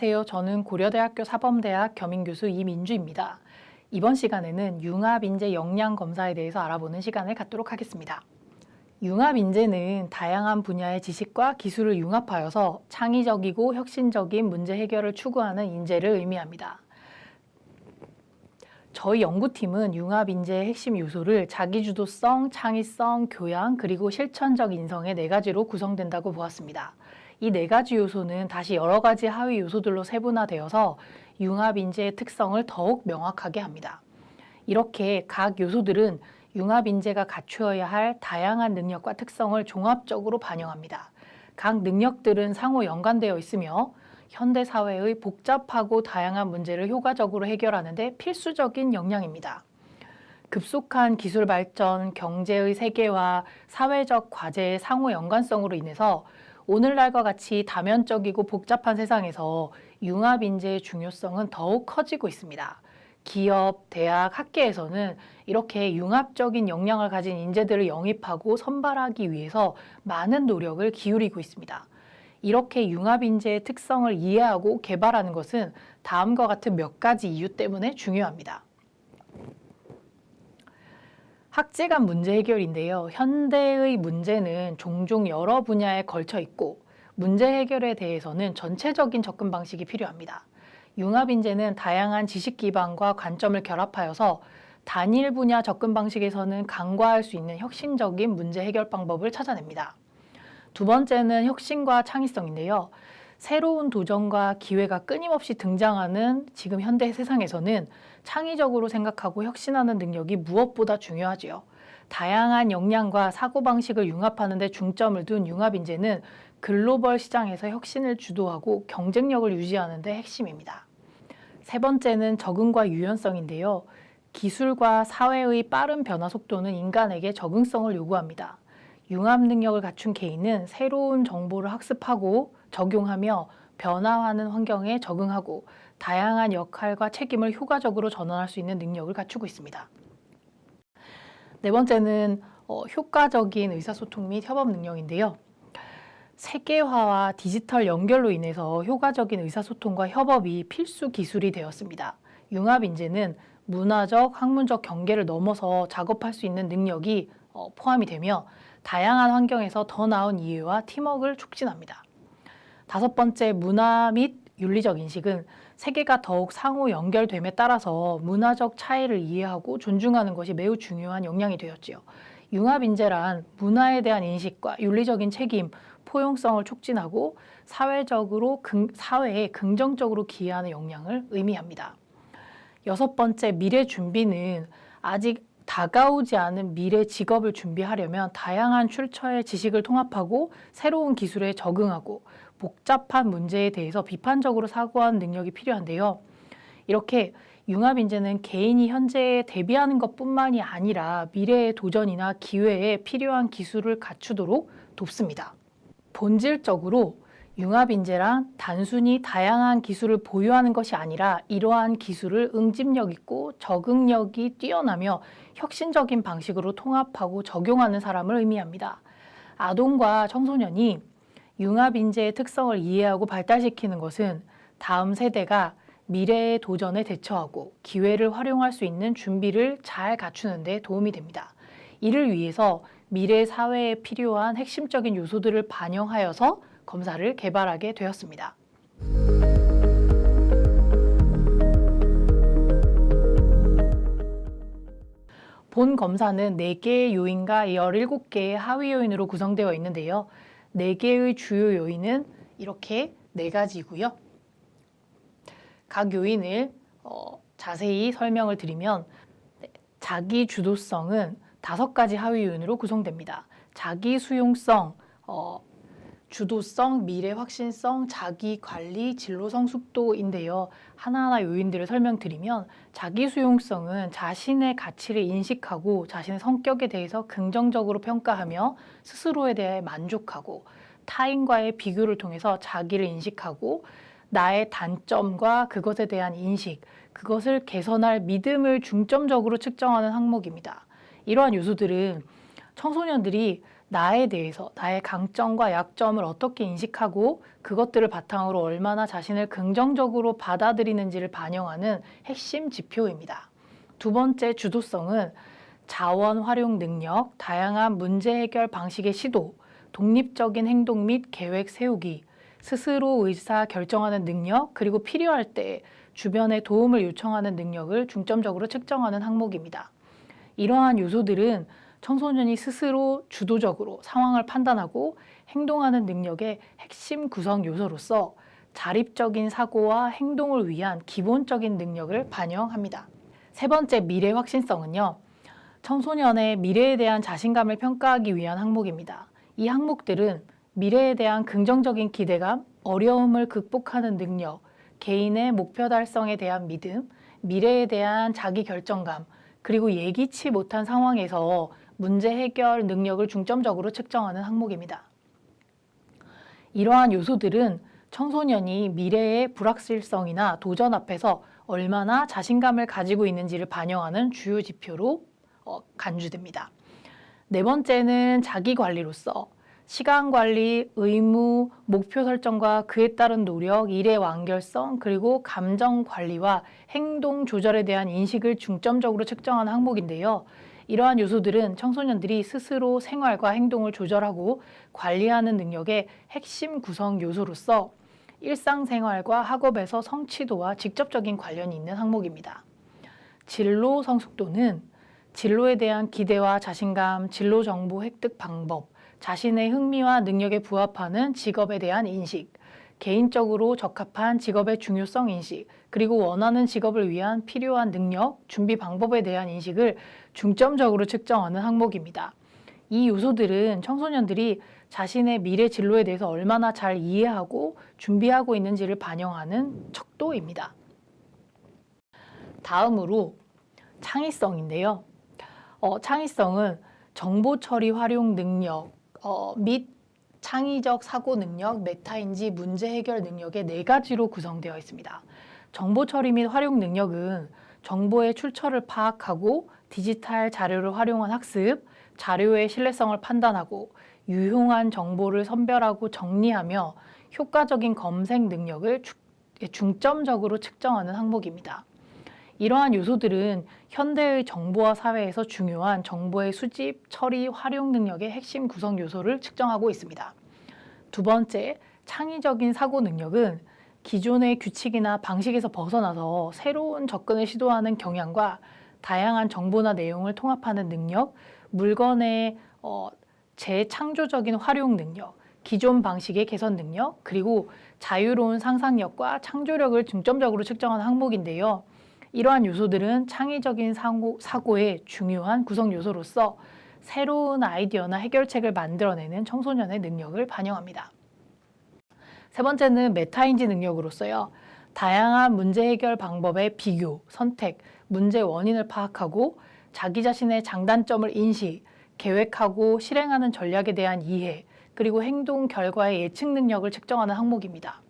안녕하세요. 저는 고려대학교 사범대학 겸임교수 이민주입니다. 이번 시간에는 융합인재 역량검사에 대해서 알아보는 시간을 갖도록 하겠습니다. 융합인재는 다양한 분야의 지식과 기술을 융합하여서 창의적이고 혁신적인 문제 해결을 추구하는 인재를 의미합니다. 저희 연구팀은 융합인재의 핵심 요소를 자기주도성, 창의성, 교양, 그리고 실천적 인성의 4가지로 구성된다고 보았습니다. 이 4가지 요소는 다시 여러 가지 하위 요소들로 세분화되어서 융합인재의 특성을 더욱 명확하게 합니다. 이렇게 각 요소들은 융합인재가 갖추어야 할 다양한 능력과 특성을 종합적으로 반영합니다. 각 능력들은 상호 연관되어 있으며 현대 사회의 복잡하고 다양한 문제를 효과적으로 해결하는 데 필수적인 역량입니다. 급속한 기술 발전, 경제의 세계화, 사회적 과제의 상호 연관성으로 인해서 오늘날과 같이 다면적이고 복잡한 세상에서 융합인재의 중요성은 더욱 커지고 있습니다. 기업, 대학, 학계에서는 이렇게 융합적인 역량을 가진 인재들을 영입하고 선발하기 위해서 많은 노력을 기울이고 있습니다. 이렇게 융합인재의 특성을 이해하고 개발하는 것은 다음과 같은 몇 가지 이유 때문에 중요합니다. 학제 간 문제 해결인데요. 현대의 문제는 종종 여러 분야에 걸쳐 있고 문제 해결에 대해서는 전체적인 접근 방식이 필요합니다. 융합인재는 다양한 지식 기반과 관점을 결합하여서 단일 분야 접근 방식에서는 간과할 수 있는 혁신적인 문제 해결 방법을 찾아냅니다. 두 번째는 혁신과 창의성인데요. 새로운 도전과 기회가 끊임없이 등장하는 지금 현대 세상에서는 창의적으로 생각하고 혁신하는 능력이 무엇보다 중요하지요. 다양한 역량과 사고방식을 융합하는 데 중점을 둔 융합인재는 글로벌 시장에서 혁신을 주도하고 경쟁력을 유지하는 데 핵심입니다. 세 번째는 적응과 유연성인데요. 기술과 사회의 빠른 변화 속도는 인간에게 적응성을 요구합니다. 융합 능력을 갖춘 개인은 새로운 정보를 학습하고 적용하며 변화하는 환경에 적응하고 다양한 역할과 책임을 효과적으로 전환할 수 있는 능력을 갖추고 있습니다. 네 번째는 효과적인 의사소통 및 협업 능력인데요. 세계화와 디지털 연결로 인해서 효과적인 의사소통과 협업이 필수 기술이 되었습니다. 융합인재는 문화적, 학문적 경계를 넘어서 작업할 수 있는 능력이 포함이 되며 다양한 환경에서 더 나은 이해와 팀워크를 촉진합니다. 다섯 번째, 문화 및 윤리적 인식은 세계가 더욱 상호 연결됨에 따라서 문화적 차이를 이해하고 존중하는 것이 매우 중요한 역량이 되었지요. 융합인재란 문화에 대한 인식과 윤리적인 책임, 포용성을 촉진하고 사회에 긍정적으로 기여하는 역량을 의미합니다. 여섯 번째, 미래 준비는 아직 다가오지 않은 미래 직업을 준비하려면 다양한 출처의 지식을 통합하고 새로운 기술에 적응하고 복잡한 문제에 대해서 비판적으로 사고하는 능력이 필요한데요. 이렇게 융합인재는 개인이 현재에 대비하는 것뿐만이 아니라 미래의 도전이나 기회에 필요한 기술을 갖추도록 돕습니다. 본질적으로 융합인재란 단순히 다양한 기술을 보유하는 것이 아니라 이러한 기술을 응집력 있고 적응력이 뛰어나며 혁신적인 방식으로 통합하고 적용하는 사람을 의미합니다. 아동과 청소년이 융합인재의 특성을 이해하고 발달시키는 것은 다음 세대가 미래의 도전에 대처하고 기회를 활용할 수 있는 준비를 잘 갖추는 데 도움이 됩니다. 이를 위해서 미래 사회에 필요한 핵심적인 요소들을 반영하여서 검사를 개발하게 되었습니다. 본 검사는 4개의 요인과 17개의 하위 요인으로 구성되어 있는데요. 4개의 주요 요인은 이렇게 4가지고요. 각 요인을 자세히 설명을 드리면 자기 주도성은 5가지 하위 요인으로 구성됩니다. 자기 수용성, 주도성, 미래 확신성, 자기 관리, 진로성 숙도인데요. 하나하나 요인들을 설명드리면 자기 수용성은 자신의 가치를 인식하고 자신의 성격에 대해서 긍정적으로 평가하며 스스로에 대해 만족하고 타인과의 비교를 통해서 자기를 인식하고 나의 단점과 그것에 대한 인식, 그것을 개선할 믿음을 중점적으로 측정하는 항목입니다. 이러한 요소들은 청소년들이 나에 대해서 나의 강점과 약점을 어떻게 인식하고 그것들을 바탕으로 얼마나 자신을 긍정적으로 받아들이는지를 반영하는 핵심 지표입니다. 두 번째 주도성은 자원 활용 능력, 다양한 문제 해결 방식의 시도, 독립적인 행동 및 계획 세우기, 스스로 의사 결정하는 능력, 그리고 필요할 때 주변의 도움을 요청하는 능력을 중점적으로 측정하는 항목입니다. 이러한 요소들은 청소년이 스스로 주도적으로 상황을 판단하고 행동하는 능력의 핵심 구성 요소로서 자립적인 사고와 행동을 위한 기본적인 능력을 반영합니다. 세 번째 미래 확신성은요. 청소년의 미래에 대한 자신감을 평가하기 위한 항목입니다. 이 항목들은 미래에 대한 긍정적인 기대감, 어려움을 극복하는 능력, 개인의 목표 달성에 대한 믿음, 미래에 대한 자기 결정감, 그리고 예기치 못한 상황에서 문제 해결 능력을 중점적으로 측정하는 항목입니다. 이러한 요소들은 청소년이 미래의 불확실성이나 도전 앞에서 얼마나 자신감을 가지고 있는지를 반영하는 주요 지표로 간주됩니다. 네 번째는 자기관리로서 시간관리, 의무, 목표 설정과 그에 따른 노력, 일의 완결성, 그리고 감정관리와 행동 조절에 대한 인식을 중점적으로 측정하는 항목인데요. 이러한 요소들은 청소년들이 스스로 생활과 행동을 조절하고 관리하는 능력의 핵심 구성 요소로서 일상생활과 학업에서 성취도와 직접적인 관련이 있는 항목입니다. 진로 성숙도는 진로에 대한 기대와 자신감, 진로 정보 획득 방법, 자신의 흥미와 능력에 부합하는 직업에 대한 인식, 개인적으로 적합한 직업의 중요성 인식, 그리고 원하는 직업을 위한 필요한 능력, 준비 방법에 대한 인식을 중점적으로 측정하는 항목입니다. 이 요소들은 청소년들이 자신의 미래 진로에 대해서 얼마나 잘 이해하고 준비하고 있는지를 반영하는 척도입니다. 다음으로 창의성인데요. 창의성은 정보 처리 활용 능력 및 창의적 사고 능력, 메타인지 문제 해결 능력의 네 가지로 구성되어 있습니다. 정보 처리 및 활용 능력은 정보의 출처를 파악하고 디지털 자료를 활용한 학습, 자료의 신뢰성을 판단하고 유용한 정보를 선별하고 정리하며 효과적인 검색 능력을 중점적으로 측정하는 항목입니다. 이러한 요소들은 현대의 정보화 사회에서 중요한 정보의 수집, 처리, 활용 능력의 핵심 구성 요소를 측정하고 있습니다. 두 번째, 창의적인 사고 능력은 기존의 규칙이나 방식에서 벗어나서 새로운 접근을 시도하는 경향과 다양한 정보나 내용을 통합하는 능력, 물건의 재창조적인 활용 능력, 기존 방식의 개선 능력, 그리고 자유로운 상상력과 창조력을 중점적으로 측정하는 항목인데요. 이러한 요소들은 창의적인 사고의 중요한 구성 요소로서 새로운 아이디어나 해결책을 만들어내는 청소년의 능력을 반영합니다. 세 번째는 메타인지 능력으로서요. 다양한 문제 해결 방법의 비교, 선택, 문제 원인을 파악하고 자기 자신의 장단점을 인식, 계획하고 실행하는 전략에 대한 이해, 그리고 행동 결과의 예측 능력을 측정하는 항목입니다.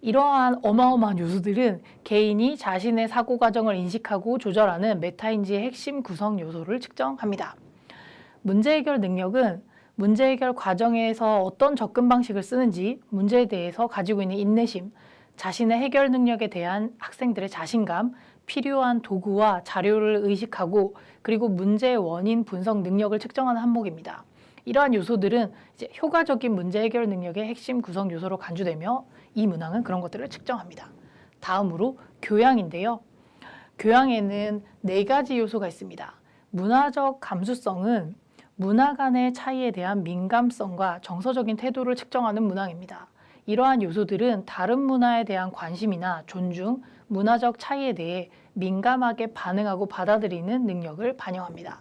이러한 어마어마한 요소들은 개인이 자신의 사고 과정을 인식하고 조절하는 메타인지의 핵심 구성 요소를 측정합니다. 문제 해결 능력은 문제 해결 과정에서 어떤 접근 방식을 쓰는지, 문제에 대해서 가지고 있는 인내심, 자신의 해결 능력에 대한 학생들의 자신감, 필요한 도구와 자료를 의식하고 그리고 문제의 원인 분석 능력을 측정하는 항목입니다. 이러한 요소들은 이제 효과적인 문제 해결 능력의 핵심 구성 요소로 간주되며 이 문항은 그런 것들을 측정합니다. 다음으로 교양인데요. 교양에는 네 가지 요소가 있습니다. 문화적 감수성은 문화 간의 차이에 대한 민감성과 정서적인 태도를 측정하는 문항입니다. 이러한 요소들은 다른 문화에 대한 관심이나 존중, 문화적 차이에 대해 민감하게 반응하고 받아들이는 능력을 반영합니다.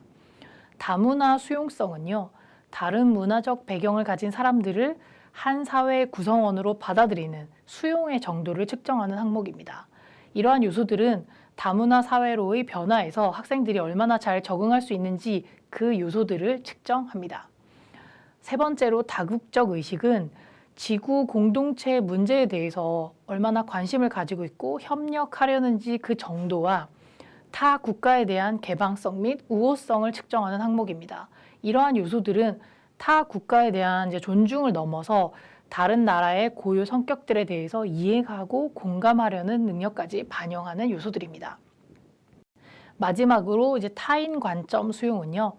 다문화 수용성은요. 다른 문화적 배경을 가진 사람들을 한 사회의 구성원으로 받아들이는 수용의 정도를 측정하는 항목입니다. 이러한 요소들은 다문화 사회로의 변화에서 학생들이 얼마나 잘 적응할 수 있는지 그 요소들을 측정합니다. 세 번째로 다국적 의식은 지구 공동체의 문제에 대해서 얼마나 관심을 가지고 있고 협력하려는지 그 정도와 타 국가에 대한 개방성 및 우호성을 측정하는 항목입니다. 이러한 요소들은 타 국가에 대한 이제 존중을 넘어서 다른 나라의 고유 성격들에 대해서 이해하고 공감하려는 능력까지 반영하는 요소들입니다. 마지막으로 이제 타인 관점 수용은요.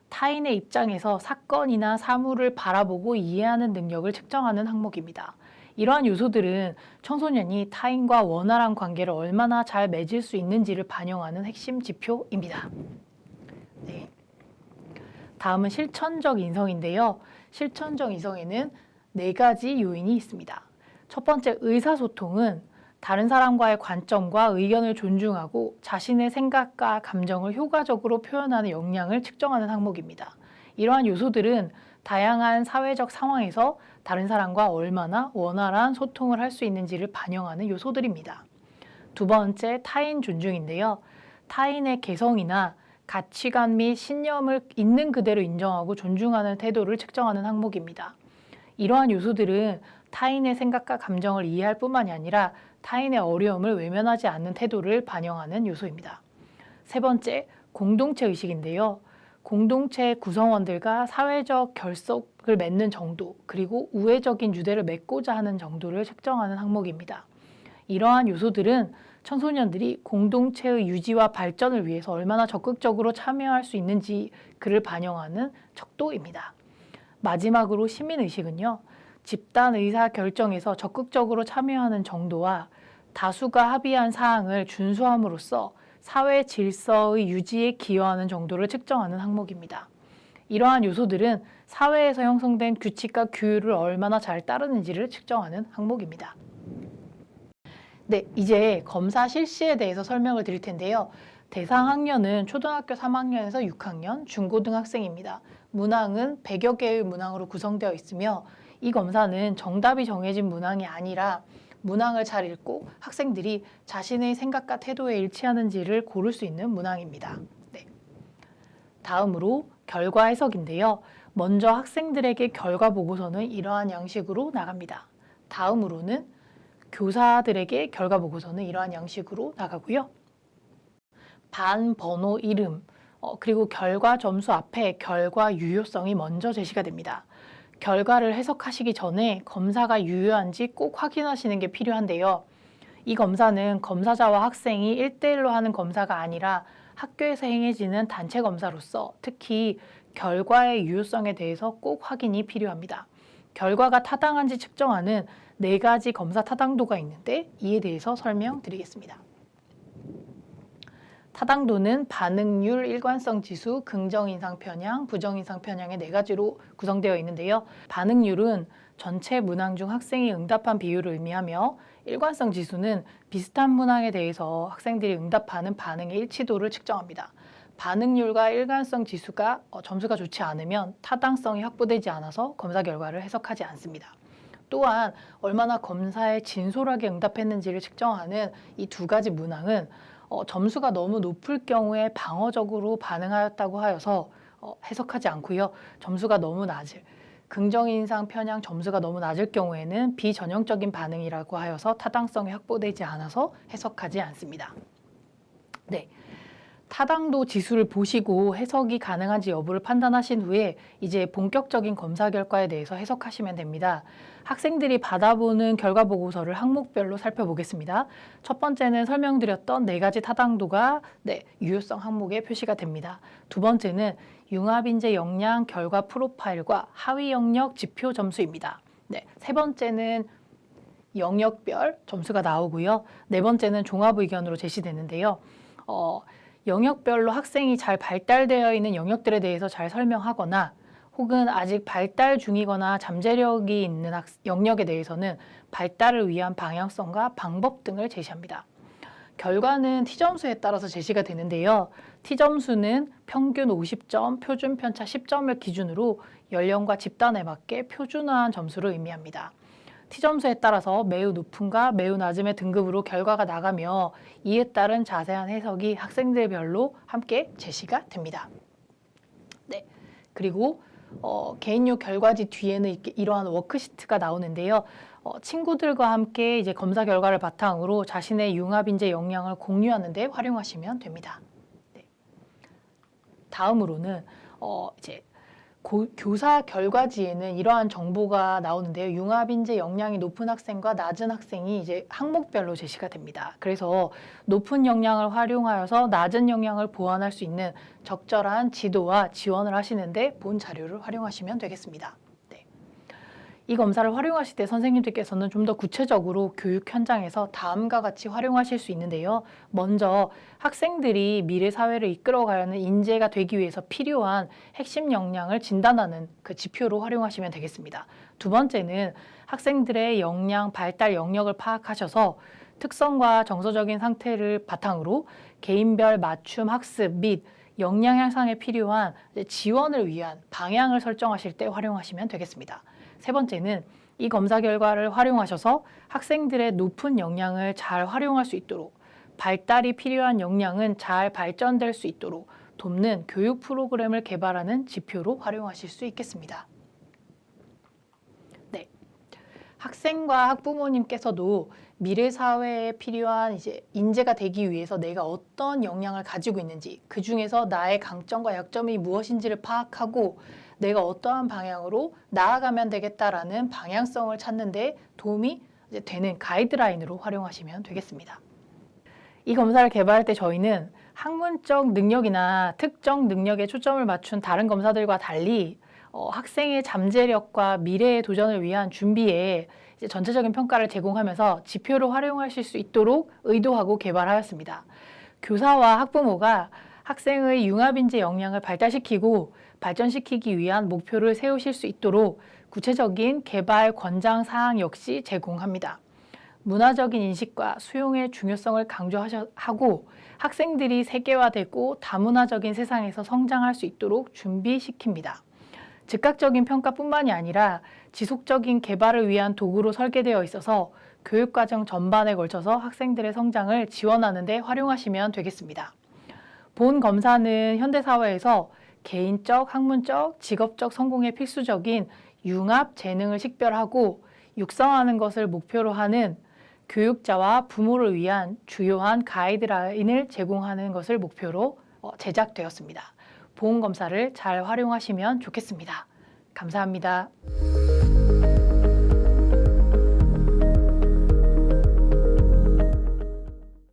타인의 입장에서 사건이나 사물을 바라보고 이해하는 능력을 측정하는 항목입니다. 이러한 요소들은 청소년이 타인과 원활한 관계를 얼마나 잘 맺을 수 있는지를 반영하는 핵심 지표입니다. 네. 다음은 실천적 인성인데요. 실천적 인성에는 4가지 요인이 있습니다. 첫 번째, 의사소통은 다른 사람과의 관점과 의견을 존중하고 자신의 생각과 감정을 효과적으로 표현하는 역량을 측정하는 항목입니다. 이러한 요소들은 다양한 사회적 상황에서 다른 사람과 얼마나 원활한 소통을 할 수 있는지를 반영하는 요소들입니다. 두 번째, 타인 존중인데요. 타인의 개성이나 가치관 및 신념을 있는 그대로 인정하고 존중하는 태도를 측정하는 항목입니다. 이러한 요소들은 타인의 생각과 감정을 이해할 뿐만이 아니라 타인의 어려움을 외면하지 않는 태도를 반영하는 요소입니다. 세 번째, 공동체 의식인데요. 공동체 구성원들과 사회적 결속을 맺는 정도, 그리고 우애적인 유대를 맺고자 하는 정도를 측정하는 항목입니다. 이러한 요소들은 청소년들이 공동체의 유지와 발전을 위해서 얼마나 적극적으로 참여할 수 있는지 그를 반영하는 척도입니다. 마지막으로 시민의식은요. 집단 의사 결정에서 적극적으로 참여하는 정도와 다수가 합의한 사항을 준수함으로써 사회 질서의 유지에 기여하는 정도를 측정하는 항목입니다. 이러한 요소들은 사회에서 형성된 규칙과 규율을 얼마나 잘 따르는지를 측정하는 항목입니다. 네, 이제 검사 실시에 대해서 설명을 드릴 텐데요. 대상 학년은 초등학교 3학년에서 6학년, 중고등학생입니다. 문항은 100여 개의 문항으로 구성되어 있으며 이 검사는 정답이 정해진 문항이 아니라 문항을 잘 읽고 학생들이 자신의 생각과 태도에 일치하는지를 고를 수 있는 문항입니다. 네. 다음으로 결과 해석인데요. 먼저 학생들에게 결과 보고서는 이러한 양식으로 나갑니다. 다음으로는 교사들에게 결과 보고서는 이러한 양식으로 나가고요. 반 번호 이름, 그리고 결과 점수 앞에 결과 유효성이 먼저 제시가 됩니다. 결과를 해석하시기 전에 검사가 유효한지 꼭 확인하시는 게 필요한데요. 이 검사는 검사자와 학생이 1대1로 하는 검사가 아니라 학교에서 행해지는 단체 검사로서 특히 결과의 유효성에 대해서 꼭 확인이 필요합니다. 결과가 타당한지 측정하는 4가지 검사 타당도가 있는데 이에 대해서 설명드리겠습니다. 타당도는 반응률, 일관성 지수, 긍정인상 편향, 부정인상 편향의 4가지로 구성되어 있는데요. 반응률은 전체 문항 중 학생이 응답한 비율을 의미하며 일관성 지수는 비슷한 문항에 대해서 학생들이 응답하는 반응의 일치도를 측정합니다. 반응률과 일관성 지수가 점수가 좋지 않으면 타당성이 확보되지 않아서 검사 결과를 해석하지 않습니다. 또한 얼마나 검사에 진솔하게 응답했는지를 측정하는 이 2가지 문항은 점수가 너무 높을 경우에 방어적으로 반응하였다고 하여서 해석하지 않고요. 점수가 너무 낮을, 긍정인상 편향 점수가 너무 낮을 경우에는 비전형적인 반응이라고 하여서 타당성이 확보되지 않아서 해석하지 않습니다. 네. 타당도 지수를 보시고 해석이 가능한지 여부를 판단하신 후에 이제 본격적인 검사 결과에 대해서 해석하시면 됩니다. 학생들이 받아보는 결과 보고서를 항목별로 살펴보겠습니다. 첫 번째는 설명드렸던 4가지 타당도가 유효성 항목에 표시가 됩니다. 두 번째는 융합인재 역량 결과 프로파일과 하위 영역 지표 점수입니다. 세 번째는 영역별 점수가 나오고요. 4번째는 종합 의견으로 제시되는데요. 영역별로 학생이 잘 발달되어 있는 영역들에 대해서 잘 설명하거나 혹은 아직 발달 중이거나 잠재력이 있는 영역에 대해서는 발달을 위한 방향성과 방법 등을 제시합니다. 결과는 T점수에 따라서 제시가 되는데요. T점수는 평균 50점, 표준 편차 10점을 기준으로 연령과 집단에 맞게 표준화한 점수를 의미합니다. T점수에 따라서 매우 높음과 매우 낮음의 등급으로 결과가 나가며 이에 따른 자세한 해석이 학생들별로 함께 제시가 됩니다. 네, 그리고 개인용 결과지 뒤에는 이러한 워크시트가 나오는데요. 친구들과 함께 이제 검사 결과를 바탕으로 자신의 융합인재 역량을 공유하는 데 활용하시면 됩니다. 네. 다음으로는 이제 교사 결과지에는 이러한 정보가 나오는데요. 융합인재 역량이 높은 학생과 낮은 학생이 이제 항목별로 제시가 됩니다. 그래서 높은 역량을 활용하여서 낮은 역량을 보완할 수 있는 적절한 지도와 지원을 하시는데 본 자료를 활용하시면 되겠습니다. 네. 이 검사를 활용하실 때 선생님들께서는 좀 더 구체적으로 교육 현장에서 다음과 같이 활용하실 수 있는데요. 먼저 학생들이 미래 사회를 이끌어가려는 인재가 되기 위해서 필요한 핵심 역량을 진단하는 그 지표로 활용하시면 되겠습니다. 두 번째는 학생들의 역량, 발달 영역을 파악하셔서 특성과 정서적인 상태를 바탕으로 개인별 맞춤 학습 및 역량 향상에 필요한 지원을 위한 방향을 설정하실 때 활용하시면 되겠습니다. 세 번째는 이 검사 결과를 활용하셔서 학생들의 높은 역량을 잘 활용할 수 있도록 발달이 필요한 역량은 잘 발전될 수 있도록 돕는 교육 프로그램을 개발하는 지표로 활용하실 수 있겠습니다. 네. 학생과 학부모님께서도 미래 사회에 필요한 이제 인재가 되기 위해서 내가 어떤 역량을 가지고 있는지, 그 중에서 나의 강점과 약점이 무엇인지를 파악하고 내가 어떠한 방향으로 나아가면 되겠다라는 방향성을 찾는 데 도움이 되는 가이드라인으로 활용하시면 되겠습니다. 이 검사를 개발할 때 저희는 학문적 능력이나 특정 능력에 초점을 맞춘 다른 검사들과 달리 학생의 잠재력과 미래의 도전을 위한 준비에 이제 전체적인 평가를 제공하면서 지표로 활용하실 수 있도록 의도하고 개발하였습니다. 교사와 학부모가 학생의 융합인재 역량을 발달시키고 발전시키기 위한 목표를 세우실 수 있도록 구체적인 개발 권장 사항 역시 제공합니다. 문화적인 인식과 수용의 중요성을 강조하고 학생들이 세계화되고 다문화적인 세상에서 성장할 수 있도록 준비시킵니다. 즉각적인 평가뿐만이 아니라 지속적인 개발을 위한 도구로 설계되어 있어서 교육과정 전반에 걸쳐서 학생들의 성장을 지원하는 데 활용하시면 되겠습니다. 본 검사는 현대사회에서 개인적, 학문적, 직업적 성공에 필수적인 융합 재능을 식별하고 육성하는 것을 목표로 하는 교육자와 부모를 위한 주요한 가이드라인을 제공하는 것을 목표로 제작되었습니다. 보험 검사를 잘 활용하시면 좋겠습니다. 감사합니다.